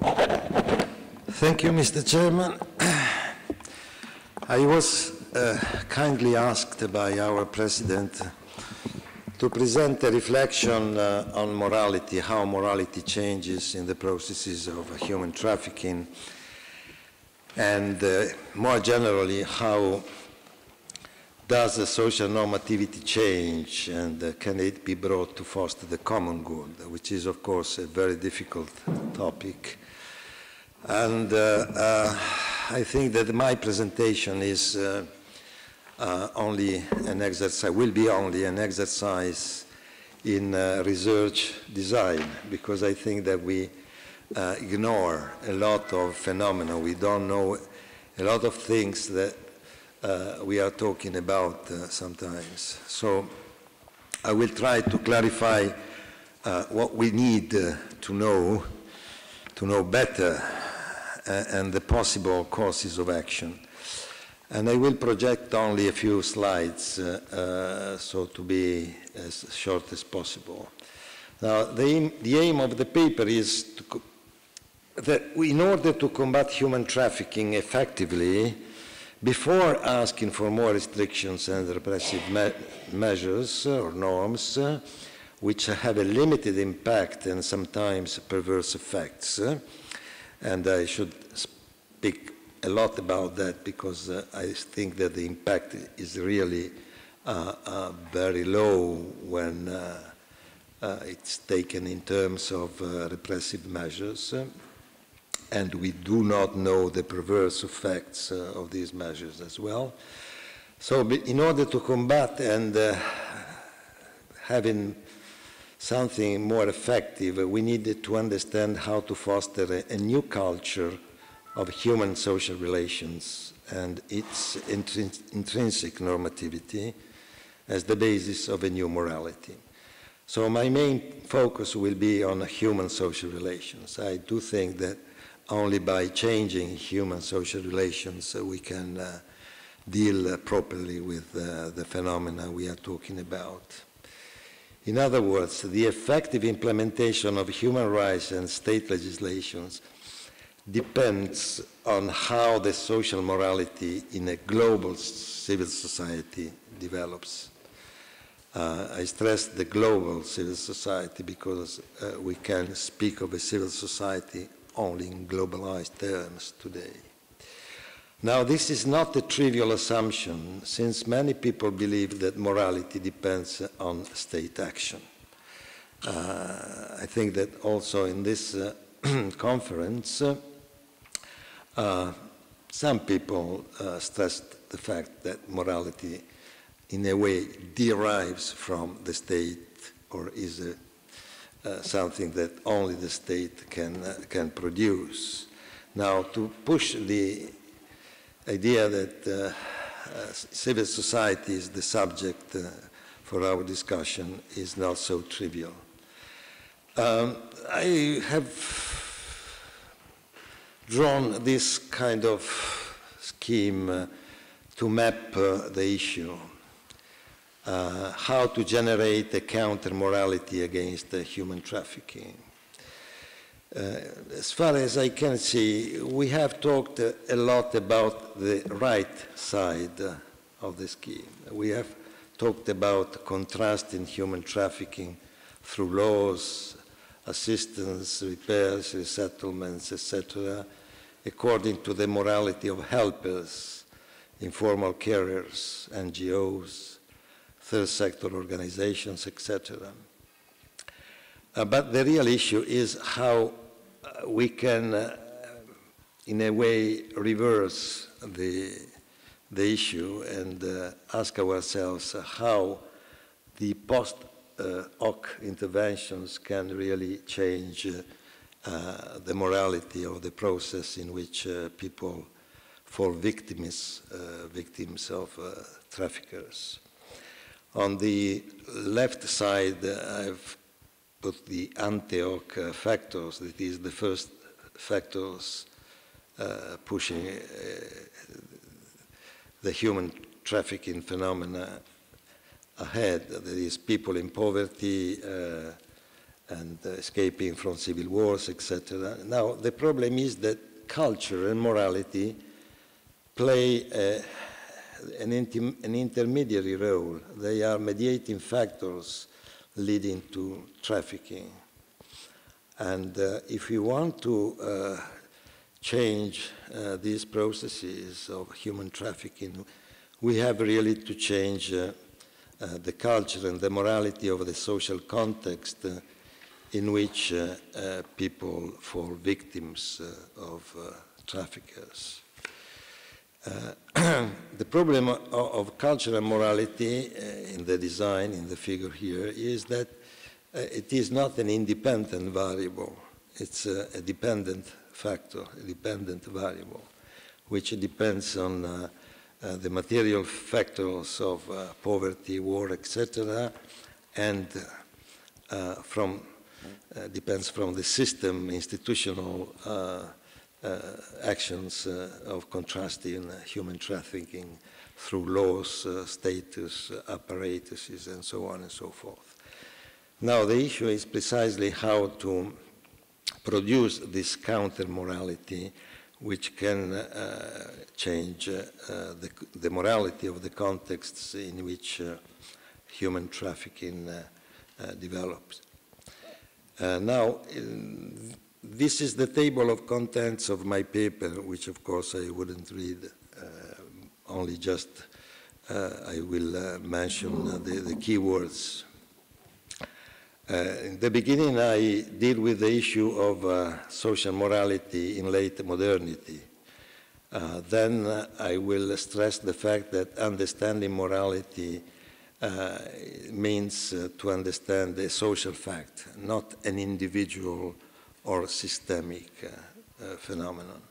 Thank you, Mr. Chairman. I was kindly asked by our President to present a reflection on morality, how morality changes in the processes of human trafficking, and more generally, how does the social normativity change, and can it be brought to foster the common good, which is, of course, a very difficult topic. And I think that my presentation is only an exercise, will be only an exercise in research design, because I think that we ignore a lot of phenomena. We don't know a lot of things that we are talking about sometimes. So I will try to clarify what we need to know better and the possible courses of action. And I will project only a few slides, so to be as short as possible. Now, the aim of the paper is that in order to combat human trafficking effectively, before asking for more restrictions and repressive measures or norms, which have a limited impact and sometimes perverse effects, and I should speak a lot about that because I think that the impact is really very low when it's taken in terms of repressive measures, and we do not know the perverse effects of these measures as well. So in order to combat and having something more effective, we needed to understand how to foster a new culture of human social relations and its intrinsic normativity as the basis of a new morality. So my main focus will be on human social relations. I do think that only by changing human social relations we can deal properly with the phenomena we are talking about. In other words, the effective implementation of human rights and state legislations depends on how the social morality in a global civil society develops. I stress the global civil society because we can speak of a civil society only in globalized terms today. Now, this is not a trivial assumption, since many people believe that morality depends on state action. I think that also in this conference, some people stressed the fact that morality, in a way, derives from the state or is something that only the state can produce. Now, to push the idea that civil society is the subject for our discussion is not so trivial. I have drawn this kind of scheme to map the issue, how to generate a counter-morality against human trafficking. As far as I can see, we have talked a lot about the right side of the scheme. We have talked about contrasting human trafficking through laws, assistance, repairs, resettlements, etc., according to the morality of helpers, informal carriers, NGOs, third sector organizations, etc. But the real issue is how we can, in a way, reverse the issue and ask ourselves how the post-hoc interventions can really change the morality of the process in which people fall victims of traffickers. On the left side, I've put the anti-hoc factors, that is the first factors pushing the human trafficking phenomena ahead. That is people in poverty, and escaping from civil wars, etc. Now, the problem is that culture and morality play an intermediary role. They are mediating factors leading to trafficking. And if we want to change these processes of human trafficking, we have really to change the culture and the morality of the social context in which people fall victims of traffickers. The problem of culture and morality in the design, in the figure here, is that it is not an independent variable. It's a dependent factor, a dependent variable, which depends on the material factors of poverty, war, etc., and depends from the system, institutional actions of contrasting human trafficking through laws, status, apparatuses, and so on and so forth. Now, the issue is precisely how to produce this counter-morality which can change the morality of the contexts in which human trafficking develops. Now, this is the table of contents of my paper, which of course I wouldn't read, only just I will mention the key words. In the beginning, I deal with the issue of social morality in late modernity. Then I will stress the fact that understanding morality means to understand a social fact, not an individual or systemic phenomenon.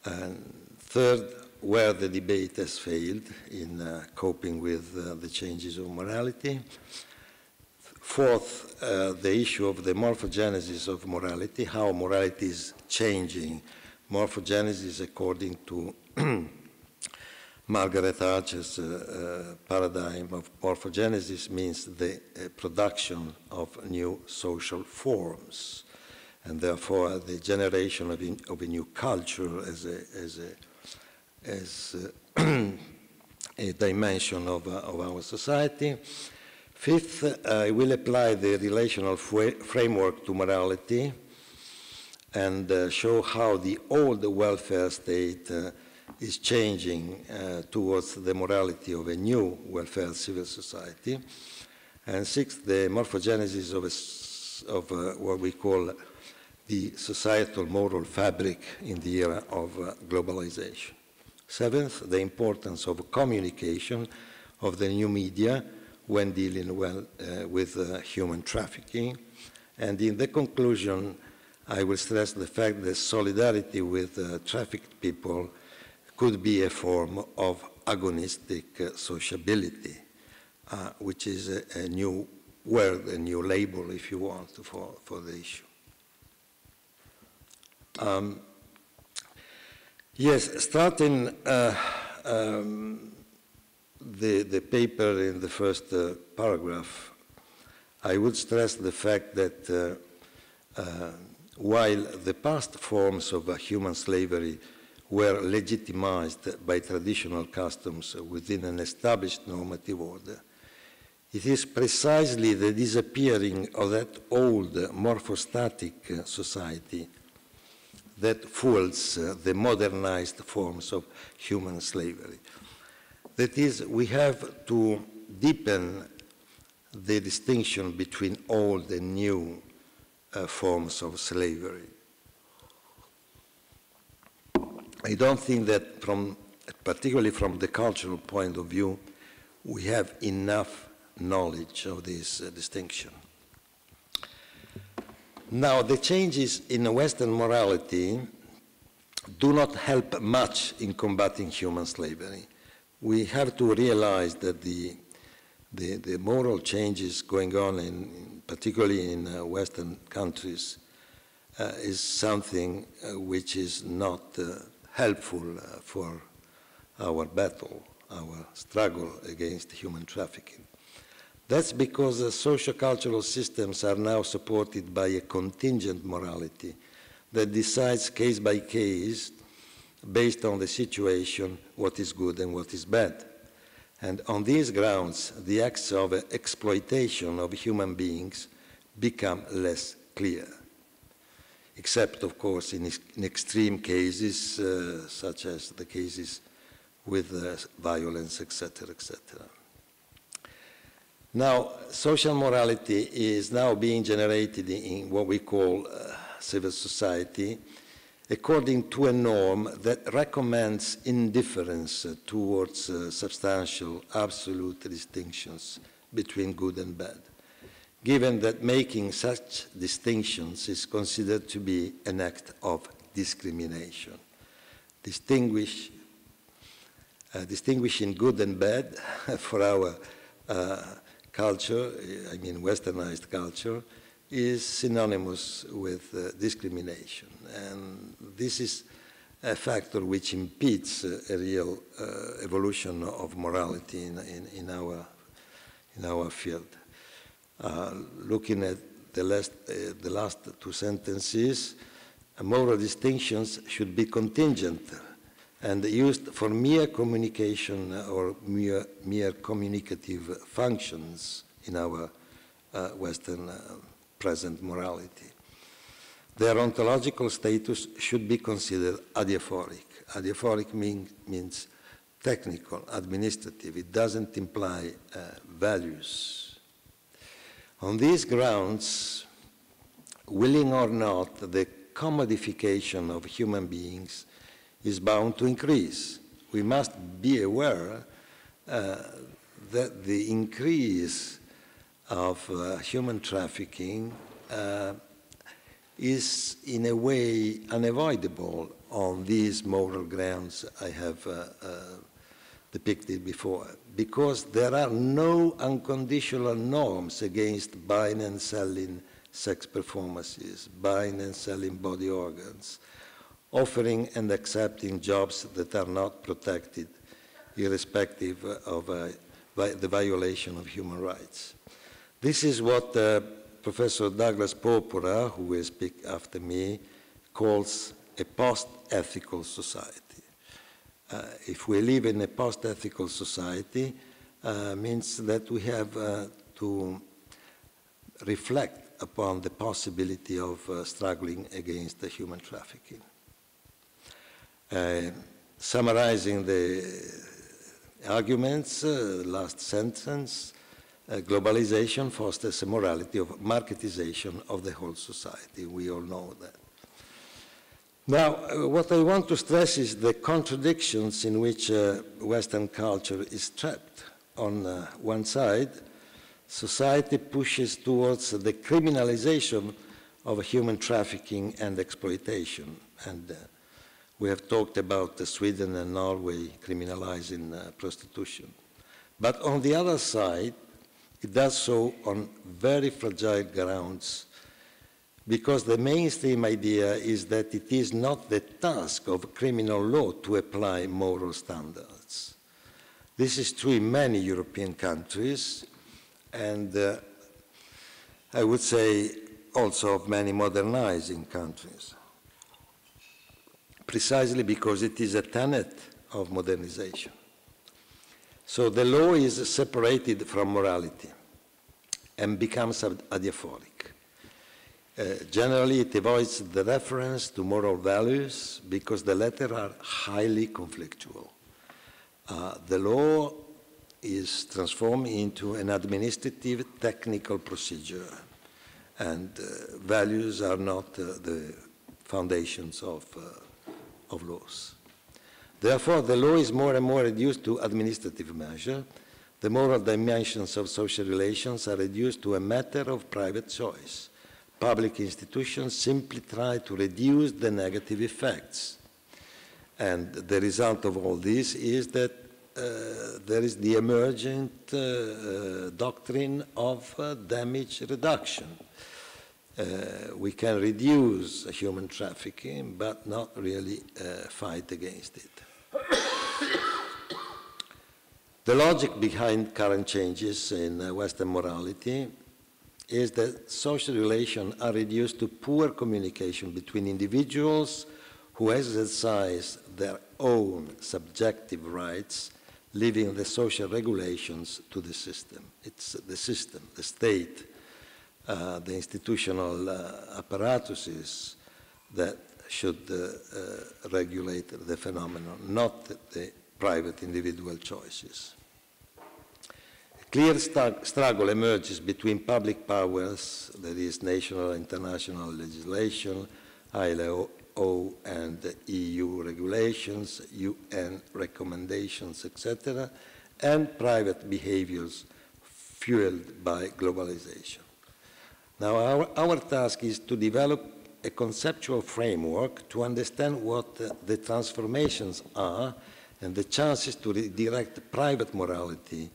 And third, where the debate has failed in coping with the changes of morality. Fourth, the issue of the morphogenesis of morality, how morality is changing. Morphogenesis, according to Margaret Archer's paradigm of morphogenesis, means the production of new social forms, and therefore the generation of a new culture as a dimension of our society. Fifth, I will apply the relational framework to morality and show how the old welfare state is changing towards the morality of a new welfare civil society. And sixth, the morphogenesis of what we call the societal moral fabric in the era of globalization. Seventh, the importance of communication of the new media when dealing with human trafficking. And in the conclusion, I will stress the fact that solidarity with trafficked people could be a form of agonistic sociability, which is a new word, a new label, if you want, for the issue. Yes, starting the paper in the first paragraph, I would stress the fact that while the past forms of human slavery were legitimized by traditional customs within an established normative order, it is precisely the disappearing of that old morphostatic society that fuels the modernized forms of human slavery. That is, we have to deepen the distinction between old and new forms of slavery. I don't think that particularly from the cultural point of view, we have enough knowledge of this distinction. Now, the changes in Western morality do not help much in combating human slavery. We have to realize that the moral changes going on, particularly in Western countries, is something which is not helpful for our battle, our struggle against human trafficking. That's because the socio-cultural systems are now supported by a contingent morality that decides case by case, based on the situation, what is good and what is bad. And on these grounds, the acts of exploitation of human beings become less clear, except, of course, in extreme cases, such as the cases with violence, etc., etc. Now, social morality is now being generated in what we call civil society, according to a norm that recommends indifference towards substantial, absolute distinctions between good and bad, given that making such distinctions is considered to be an act of discrimination. Distinguishing good and bad for our culture, I mean westernized culture, is synonymous with discrimination. And this is a factor which impedes a real evolution of morality in our field. Looking at the last two sentences, moral distinctions should be contingent and used for mere communication or mere communicative functions in our Western present morality. Their ontological status should be considered adiaphoric. Adiaphoric means technical, administrative. It doesn't imply values. On these grounds, willing or not, the commodification of human beings is bound to increase. We must be aware that the increase of human trafficking is in a way unavoidable on these moral grounds I have depicted before, because there are no unconditional norms against buying and selling sex performances, buying and selling body organs, offering and accepting jobs that are not protected, irrespective of the violation of human rights. This is what Professor Douglas Porpora, who will speak after me, calls a post-ethical society. If we live in a post-ethical society, means that we have to reflect upon the possibility of struggling against the human trafficking. Summarizing the arguments, last sentence, globalization fosters a morality of marketization of the whole society. We all know that. Now, what I want to stress is the contradictions in which Western culture is trapped. On one side, society pushes towards the criminalization of human trafficking and exploitation. And we have talked about Sweden and Norway criminalizing prostitution. But on the other side, it does so on very fragile grounds, because the mainstream idea is that it is not the task of criminal law to apply moral standards. This is true in many European countries, and I would say also of many modernizing countries, precisely because it is a tenet of modernization. So the law is separated from morality and becomes adiaphoric. Generally, it avoids the reference to moral values because the latter are highly conflictual. The law is transformed into an administrative technical procedure, and values are not the foundations of laws. Therefore, the law is more and more reduced to administrative measure. The moral dimensions of social relations are reduced to a matter of private choice. Public institutions simply try to reduce the negative effects. And the result of all this is that there is the emergent doctrine of damage reduction. We can reduce human trafficking, but not really fight against it. The logic behind current changes in Western morality is that social relations are reduced to poor communication between individuals who exercise their own subjective rights, leaving the social regulations to the system. It's the system, the state, the institutional apparatuses that should regulate the phenomenon, not the private individual choices. A clear struggle emerges between public powers, that is national and international legislation, ILO and EU regulations, UN recommendations, etc., and private behaviors fueled by globalization. Now, our task is to develop a conceptual framework to understand what the transformations are and the chances to redirect private morality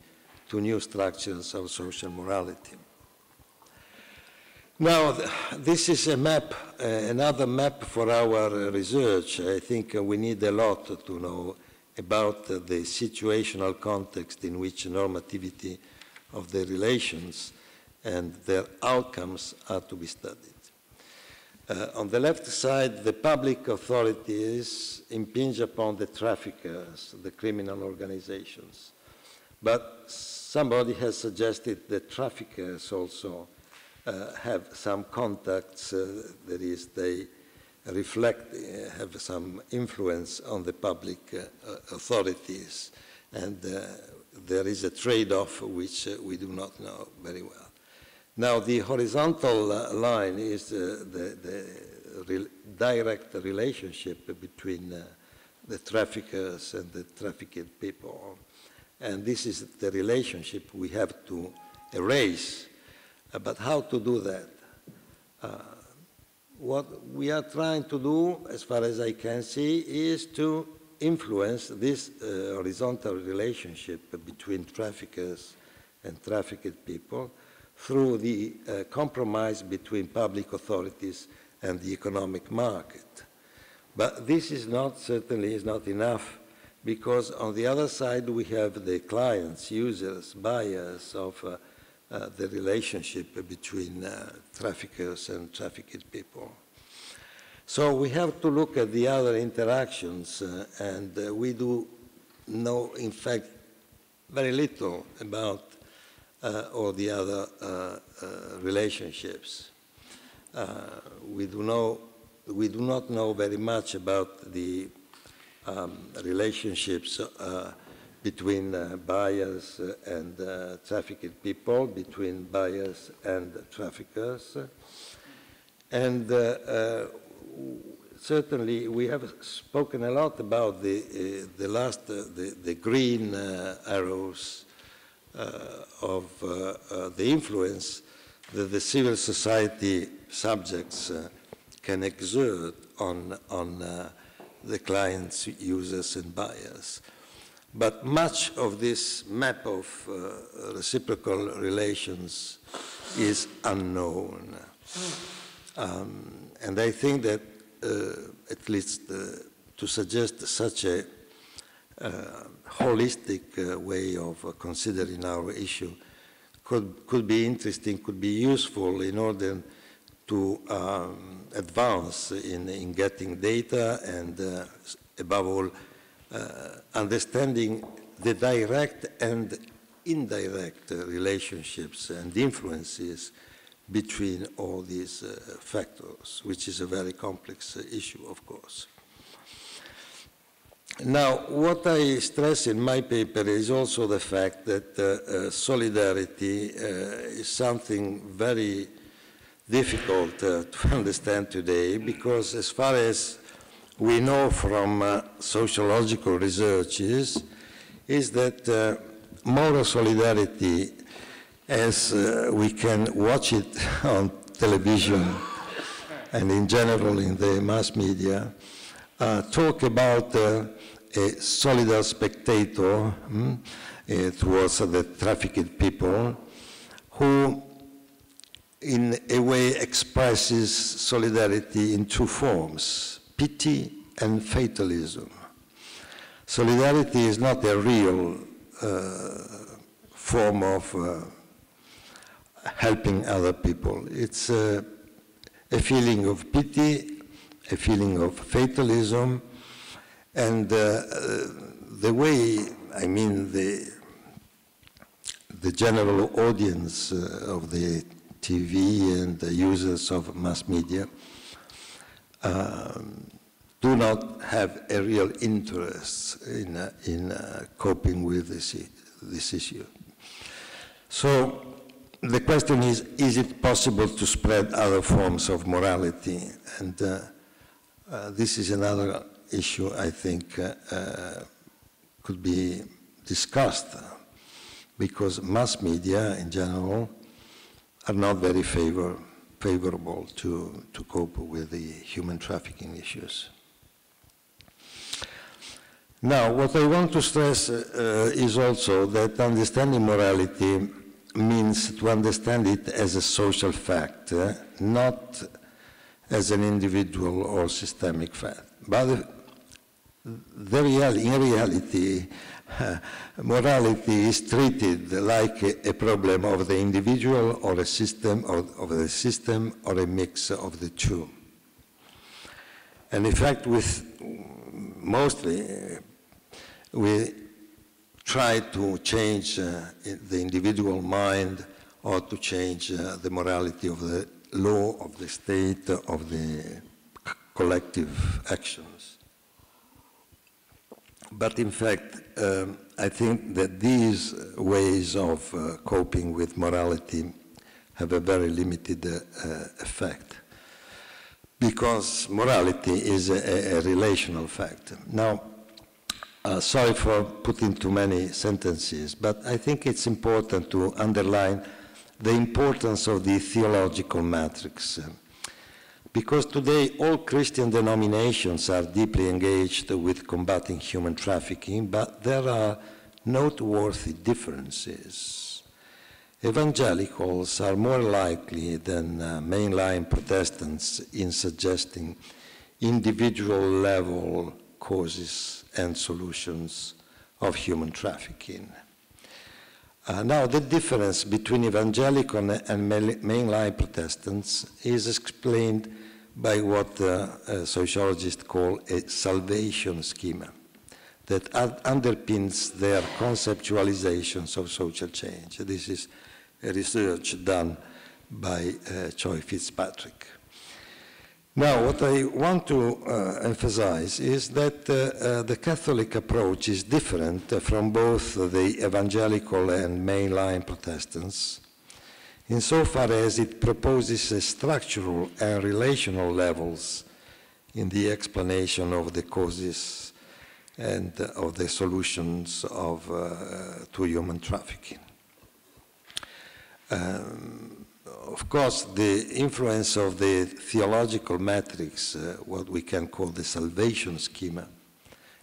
to new structures of social morality. Now, this is a map, another map for our research. I think we need a lot to know about the situational context in which normativity of the relations and their outcomes are to be studied. On the left side, the public authorities impinge upon the traffickers, the criminal organizations. But somebody has suggested that traffickers also have some contacts, that is, they reflect, have some influence on the public authorities, and there is a trade-off which we do not know very well. Now, the horizontal line is the direct relationship between the traffickers and the trafficked people. And this is the relationship we have to erase. But how to do that? What we are trying to do, as far as I can see, is to influence this horizontal relationship between traffickers and trafficked people through the compromise between public authorities and the economic market. But this is not, certainly is not enough, because on the other side we have the clients, users, buyers of the relationship between traffickers and trafficked people. So we have to look at the other interactions, and we do know, in fact, very little about all the other relationships. We do not know very much about the relationships between buyers and trafficked people, between buyers and traffickers. And certainly we have spoken a lot about the green arrows of the influence that the civil society subjects can exert on the clients, users, and buyers. But much of this map of reciprocal relations is unknown. And I think that at least to suggest such a holistic way of considering our issue could be interesting, could be useful in order to advance in getting data and above all understanding the direct and indirect relationships and influences between all these factors, which is a very complex issue, of course. Now, what I stress in my paper is also the fact that solidarity is something very difficult to understand today, because as far as we know from sociological researches is that moral solidarity, as we can watch it on television and in general in the mass media, talk about a solidar spectator towards the trafficked people who in a way expresses solidarity in two forms: pity and fatalism. Solidarity is not a real form of helping other people. It's a feeling of pity, a feeling of fatalism, and the way, I mean, the general audience of the TV and the users of mass media do not have a real interest in coping with this issue. So the question is it possible to spread other forms of morality? And this is another issue I think could be discussed, because mass media in general are not very favorable to cope with the human trafficking issues. Now, what I want to stress is also that understanding morality means to understand it as a social fact, not as an individual or systemic fact. But in reality, morality is treated like a problem of the individual or a system, of the system, or a mix of the two. And in fact, mostly, we try to change the individual mind or to change the morality of the law, of the state, of the collective actions. But in fact, I think that these ways of coping with morality have a very limited effect, because morality is a relational fact. Now, sorry for putting too many sentences, but I think it's important to underline the importance of the theological matrix. Because today all Christian denominations are deeply engaged with combating human trafficking, but there are noteworthy differences. Evangelicals are more likely than mainline Protestants in suggesting individual-level causes and solutions of human trafficking. Now, the difference between evangelical and mainline Protestants is explained by what sociologists call a salvation schema that underpins their conceptualizations of social change. This is a research done by Choi Fitzpatrick. Now, what I want to emphasize is that the Catholic approach is different from both the evangelical and mainline Protestants, insofar as it proposes a structural and relational levels in the explanation of the causes and of the solutions to human trafficking. Of course, the influence of the theological matrix, what we can call the salvation schema,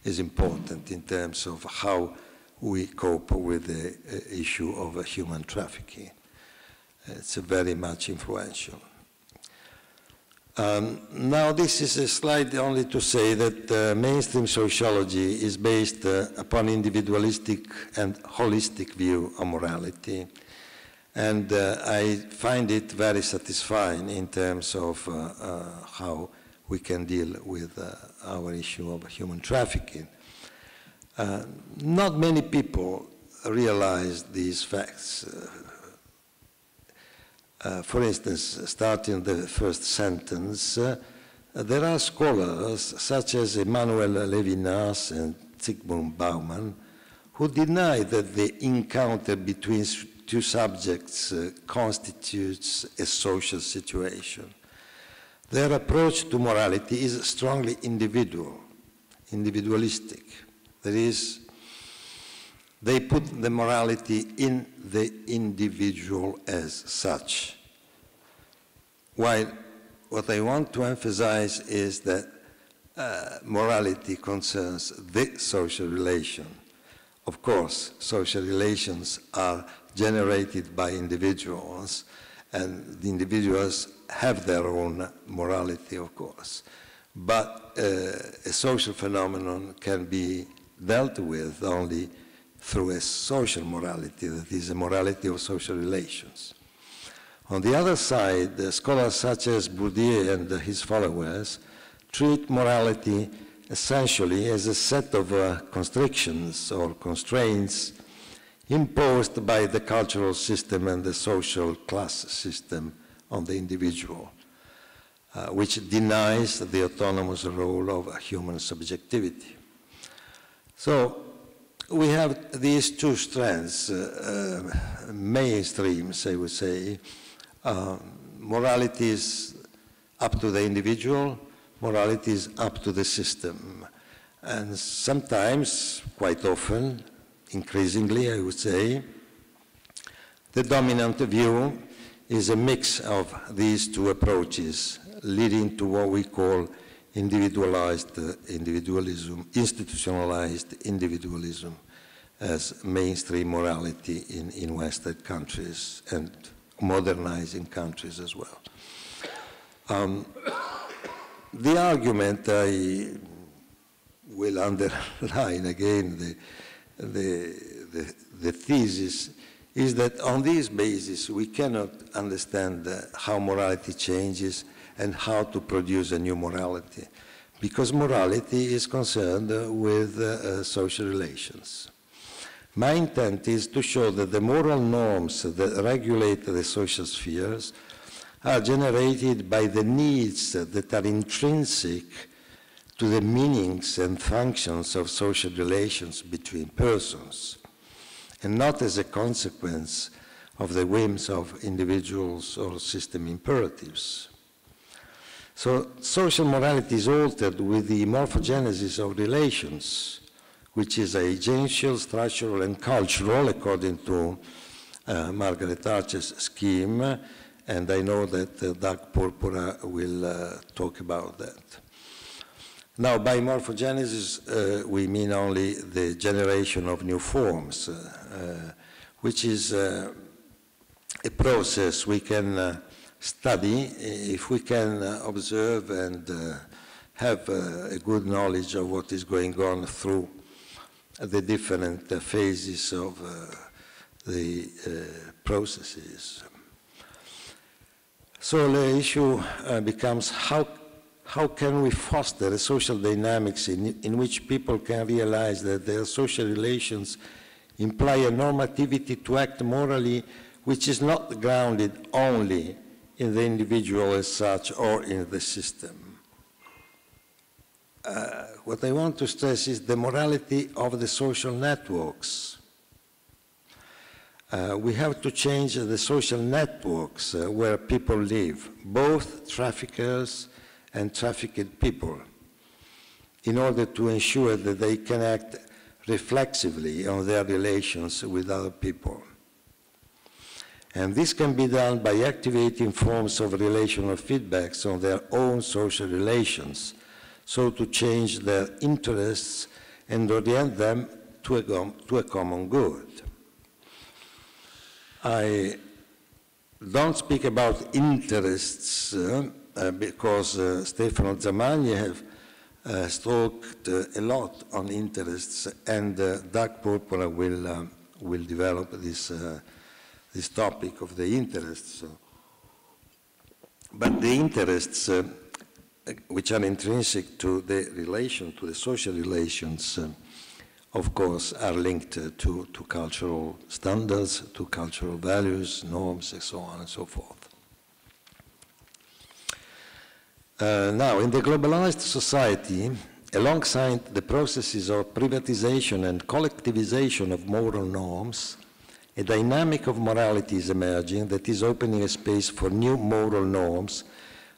is important in terms of how we cope with the issue of human trafficking. It's very much influential. Now, this is a slide only to say that mainstream sociology is based upon individualistic and holistic view of morality. And I find it very satisfying in terms of how we can deal with our issue of human trafficking. Not many people realize these facts. For instance, starting the first sentence, there are scholars such as Emmanuel Levinas and Zygmunt Bauman who deny that the encounter between two subjects constitutes a social situation. Their approach to morality is strongly individualistic. That is, they put the morality in the individual as such. While what I want to emphasize is that morality concerns the social relation. Of course, social relations are generated by individuals, and the individuals have their own morality, of course. But a social phenomenon can be dealt with only through a social morality, that is a morality of social relations. On the other side, scholars such as Bourdieu and his followers treat morality essentially as a set of constrictions or constraints imposed by the cultural system and the social class system on the individual, which denies the autonomous role of human subjectivity. So we have these two strands, mainstreams, I would say. Morality is up to the individual, morality is up to the system. And sometimes, quite often, increasingly, I would say, the dominant view is a mix of these two approaches, leading to what we call individualized individualism, institutionalized individualism as mainstream morality in Western countries and modernizing countries as well. The argument, I will underline again the thesis, is that on this basis we cannot understand how morality changes and how to produce a new morality, because morality is concerned with social relations. My intent is to show that the moral norms that regulate the social spheres are generated by the needs that are intrinsic to the meanings and functions of social relations between persons, and not as a consequence of the whims of individuals or system imperatives. So social morality is altered with the morphogenesis of relations, which is agential, structural, and cultural, according to Margaret Archer's scheme, and I know that Doug Purpura will talk about that. Now, by morphogenesis, we mean only the generation of new forms, which is a process we can study if we can observe and have a good knowledge of what is going on through the different phases of the processes. So the issue becomes how can we foster a social dynamics in which people can realize that their social relations imply a normativity to act morally which is not grounded only in the individual as such or in the system. What I want to stress is the morality of the social networks. We have to change the social networks where people live, both traffickers and trafficked people, in order to ensure that they can act reflexively on their relations with other people. And this can be done by activating forms of relational feedbacks on their own social relations, so to change their interests and orient them to a common good. I don't speak about interests because Stefano Zamagni have talked a lot on interests, and Doug Purpura will develop this topic of the interests. But the interests which are intrinsic to the relation, to the social relations, of course, are linked to cultural standards, to cultural values, norms, and so on and so forth. Now, in the globalized society, alongside the processes of privatization and collectivization of moral norms, a dynamic of morality is emerging that is opening a space for new moral norms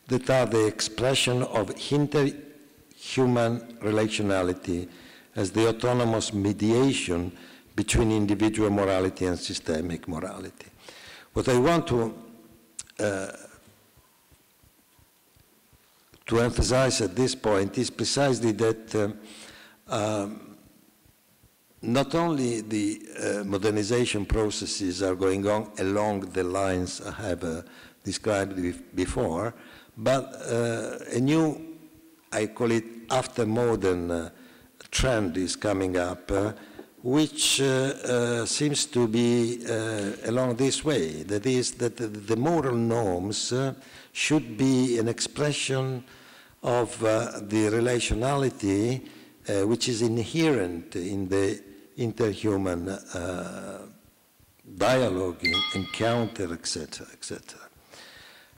that are the expression of inter-human relationality as the autonomous mediation between individual morality and systemic morality. What I want to emphasize at this point is precisely that not only the modernization processes are going on along the lines I have described before, but a new, I call it after-modern trend is coming up, which seems to be along this way. That is, that the moral norms should be an expression of the relationality which is inherent in the interhuman dialogue, encounter, etc., etc.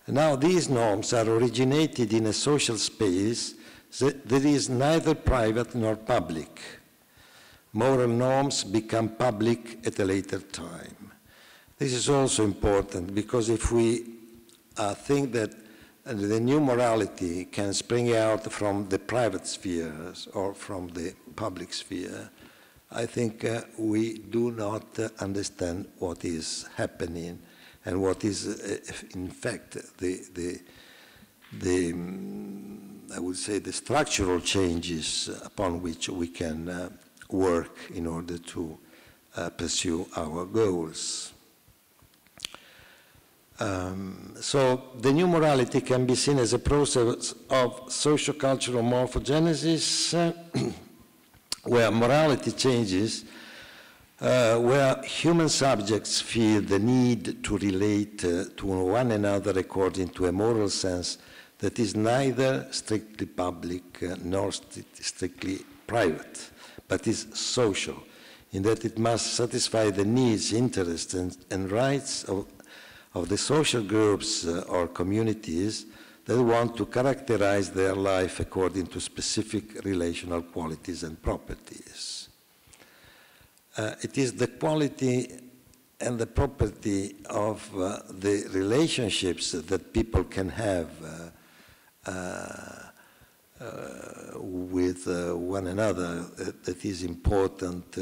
Now, these norms are originated in a social space that is neither private nor public. Moral norms become public at a later time. This is also important because if we think that the new morality can spring out from the private spheres or from the public sphere, I think we do not understand what is happening and what is, in fact, I would say, the structural changes upon which we can work in order to pursue our goals. So the new morality can be seen as a process of socio-cultural morphogenesis, where morality changes, where human subjects feel the need to relate to one another according to a moral sense that is neither strictly public nor strictly private, but is social, in that it must satisfy the needs, interests, and rights of the social groups or communities that want to characterize their life according to specific relational qualities and properties. It is the quality and the property of the relationships that people can have with one another that is important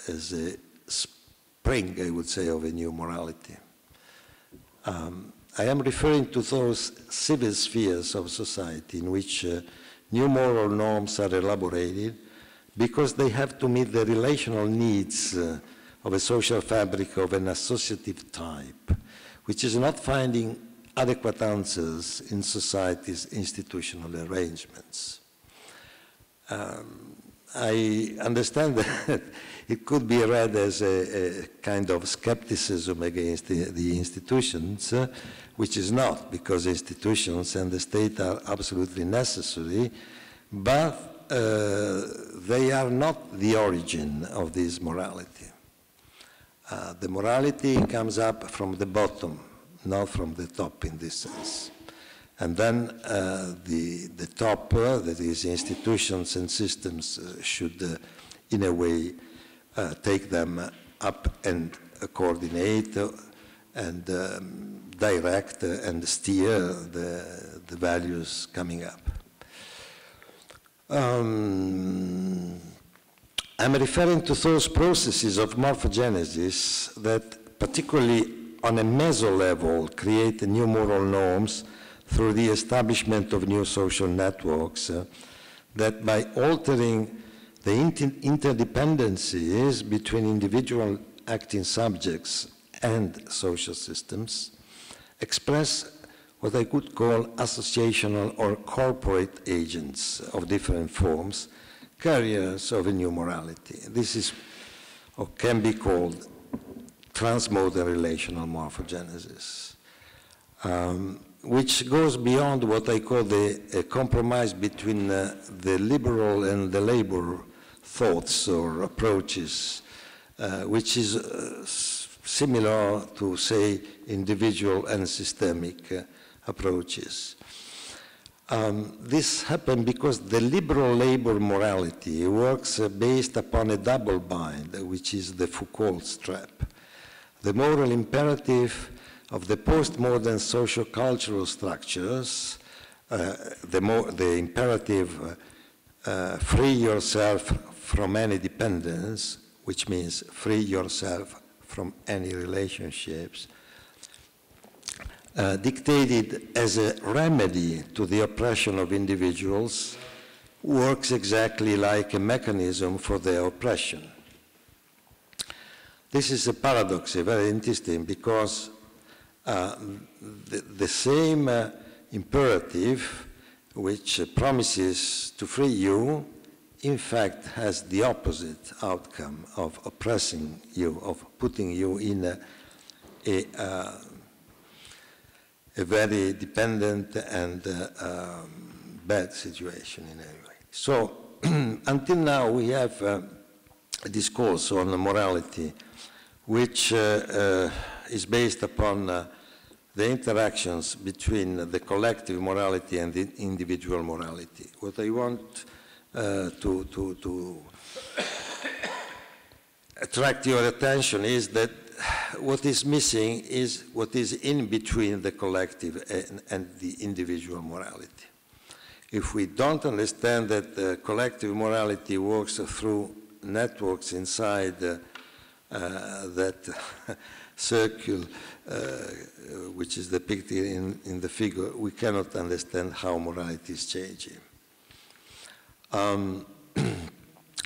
as a spring, I would say, of a new morality. I am referring to those civil spheres of society in which new moral norms are elaborated because they have to meet the relational needs of a social fabric of an associative type, which is not finding adequate answers in society's institutional arrangements. I understand that it could be read as a kind of skepticism against the institutions, which is not, because institutions and the state are absolutely necessary, but they are not the origin of this morality. The morality comes up from the bottom, not from the top in this sense. And then the top, that is institutions and systems, should in a way take them up and coordinate and direct and steer the values coming up. I'm referring to those processes of morphogenesis that, particularly on a meso level, create new moral norms through the establishment of new social networks that, by altering the interdependencies between individual acting subjects and social systems, express what I could call associational or corporate agents of different forms, carriers of a new morality. This is, or can be called, transmode relational morphogenesis, which goes beyond what I call the compromise between the liberal and the labor thoughts or approaches, which is similar to, say, individual and systemic approaches. This happened because the liberal labor morality works based upon a double bind, which is the Foucault's trap. The moral imperative of the postmodern socio-cultural structures, the imperative free yourself from any dependence, which means free yourself from any relationships, dictated as a remedy to the oppression of individuals, works exactly like a mechanism for their oppression. This is a paradox, very interesting, because the same imperative which promises to free you in fact has the opposite outcome of oppressing you, of putting you in a very dependent and bad situation in any way. So until now we have a discourse on morality which is based upon the interactions between the collective morality and the individual morality. What I want to attract your attention is that what is missing is what is in between the collective and the individual morality. If we don't understand that collective morality works through networks inside that circle, which is depicted in the figure, we cannot understand how morality is changing.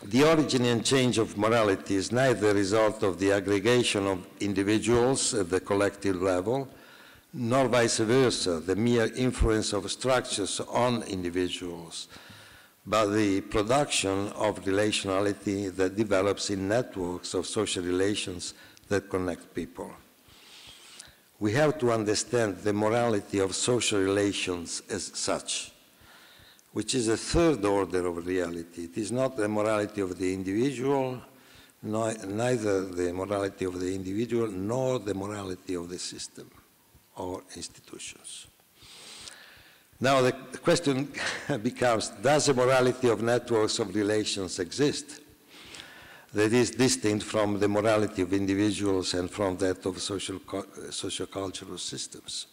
The origin and change of morality is neither a result of the aggregation of individuals at the collective level, nor vice versa, the mere influence of structures on individuals, but the production of relationality that develops in networks of social relations that connect people. We have to understand the morality of social relations as such, which is a third order of reality. It is not the morality of the individual, neither the morality of the individual, nor the morality of the system or institutions. Now the question becomes, does the morality of networks of relations exist that is distinct from the morality of individuals and from that of socio-cultural systems?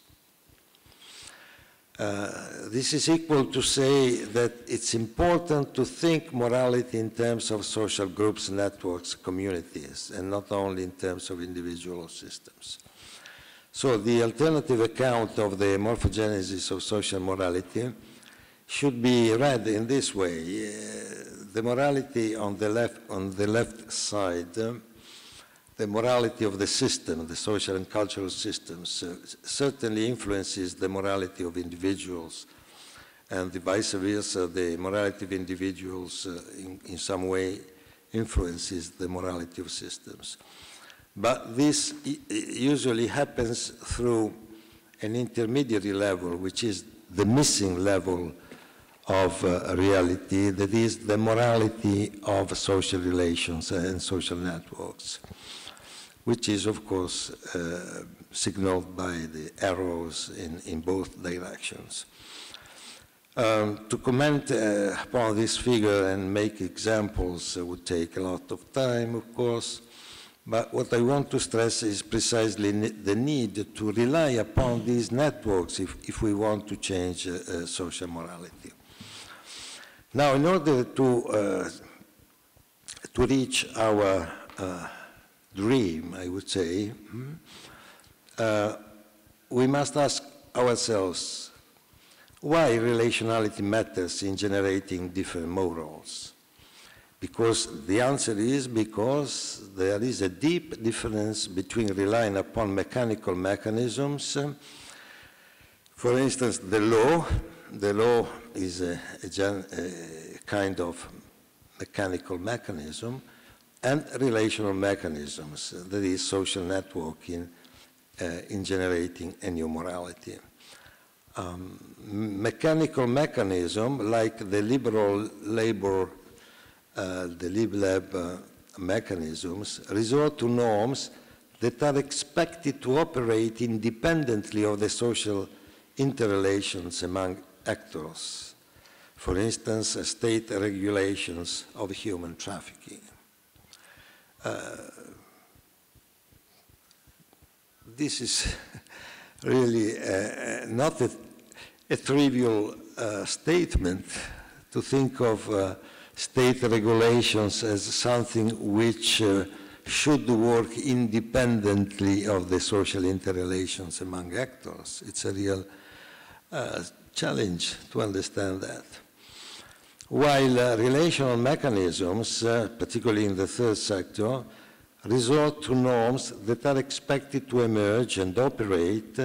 This is equal to say that it's important to think morality in terms of social groups, networks, communities, and not only in terms of individual systems. So the alternative account of the morphogenesis of social morality should be read in this way. The morality on the left side, the morality of the system, the social and cultural systems, certainly influences the morality of individuals, and the vice versa, the morality of individuals in some way influences the morality of systems. But this usually happens through an intermediary level, which is the missing level of reality, that is the morality of social relations and social networks, which is, of course, signaled by the arrows in both directions. To comment upon this figure and make examples would take a lot of time, of course, but what I want to stress is precisely the need to rely upon these networks if we want to change social morality. Now, in order to reach our dream, I would say, we must ask ourselves why relationality matters in generating different morals. Because the answer is because there is a deep difference between relying upon mechanical mechanisms. For instance, the law is a kind of mechanical mechanism, and relational mechanisms, that is social networking in generating a new morality. Mechanical mechanism, like the liberal labor, the lib-lab mechanisms, resort to norms that are expected to operate independently of the social interrelations among actors. For instance, state regulations of human trafficking. This is really not a trivial statement to think of state regulations as something which should work independently of the social interrelations among actors. It's a real challenge to understand that. While relational mechanisms, particularly in the third sector, resort to norms that are expected to emerge and operate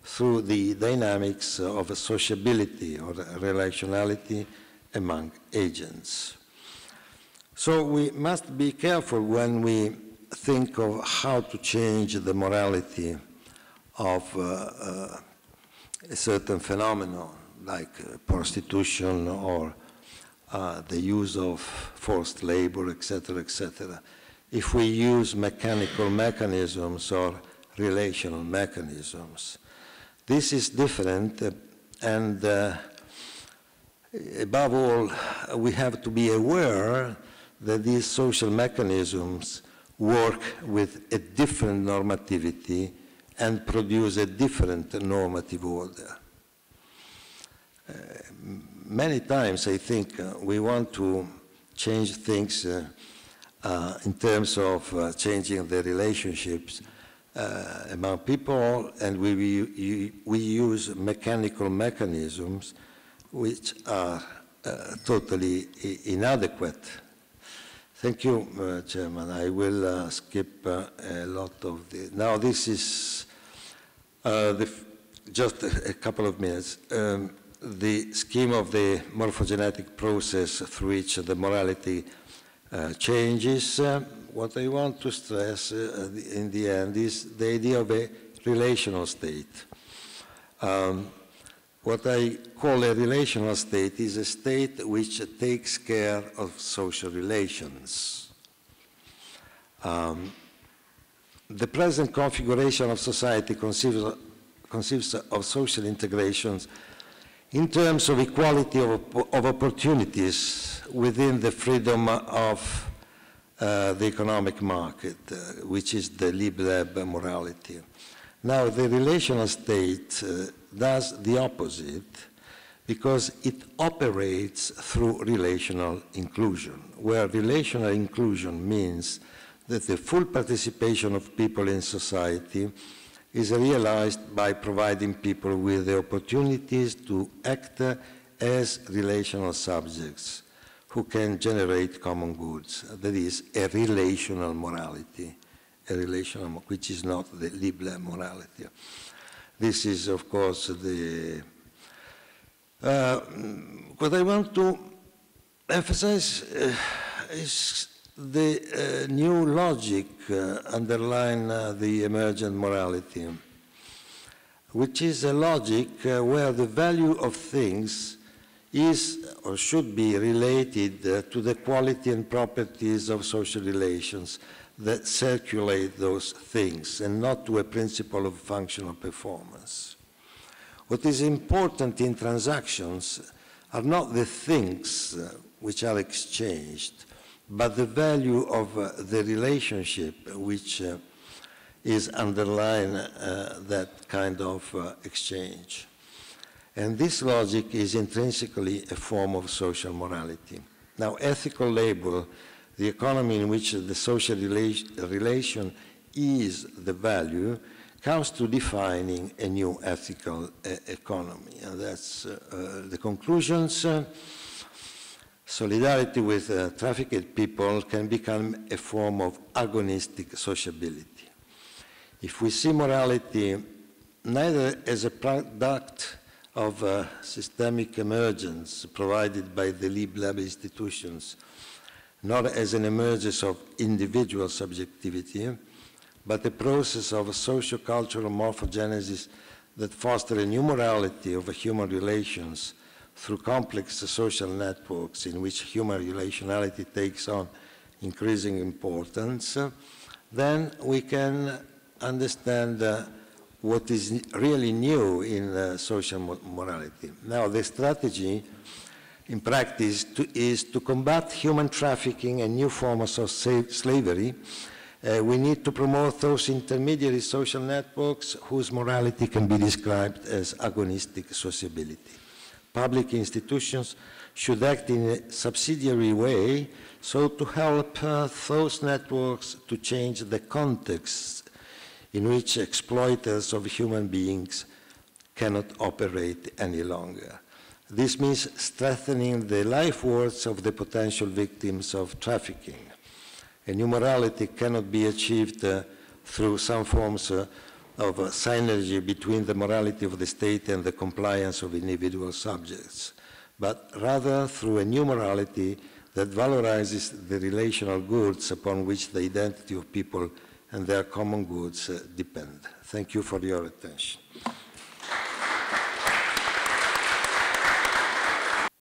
through the dynamics of sociability or relationality among agents. So we must be careful when we think of how to change the morality of a certain phenomenon, like prostitution or the use of forced labor, etc., etc., if we use mechanical mechanisms or relational mechanisms. This is different, and above all, we have to be aware that these social mechanisms work with a different normativity and produce a different normative order. Many times I think we want to change things in terms of changing the relationships among people, and we use mechanical mechanisms which are totally inadequate. Thank you, Chairman. I will skip a lot of the... Now this is just a couple of minutes. The scheme of the morphogenetic process through which the morality changes. What I want to stress in the end is the idea of a relational state. What I call a relational state is a state which takes care of social relations. The present configuration of society consists of social integrations in terms of equality of opportunities within the freedom of the economic market, which is the lib-lab morality. Now, the relational state does the opposite because it operates through relational inclusion, where relational inclusion means that the full participation of people in society is realized by providing people with the opportunities to act as relational subjects who can generate common goods. That is a relational morality, which is not the lib-lab morality. This is, of course, the... what I want to emphasize is the new logic underlying the emergent morality, which is a logic where the value of things is or should be related to the quality and properties of social relations that circulate those things, and not to a principle of functional performance. What is important in transactions are not the things which are exchanged, but the value of the relationship which is underlying that kind of exchange. And this logic is intrinsically a form of social morality. Now, ethical labor, the economy in which the social relation is the value, comes to defining a new ethical economy. And that's the conclusions. Solidarity with trafficked people can become a form of agonistic sociability. If we see morality neither as a product of systemic emergence provided by the lib-lab institutions, not as an emergence of individual subjectivity, but a process of socio-cultural morphogenesis that fosters a new morality of human relations through complex social networks in which human relationality takes on increasing importance, then we can understand what is really new in social morality. Now, the strategy in practice is to combat human trafficking and new forms of slavery. We need to promote those intermediary social networks whose morality can be described as agonistic sociability. Public institutions should act in a subsidiary way so to help those networks to change the context in which exploiters of human beings cannot operate any longer. This means strengthening the life worths of the potential victims of trafficking. A new morality cannot be achieved through some forms of synergy between the morality of the state and the compliance of individual subjects, but rather through a new morality that valorizes the relational goods upon which the identity of people and their common goods depend. Thank you for your attention.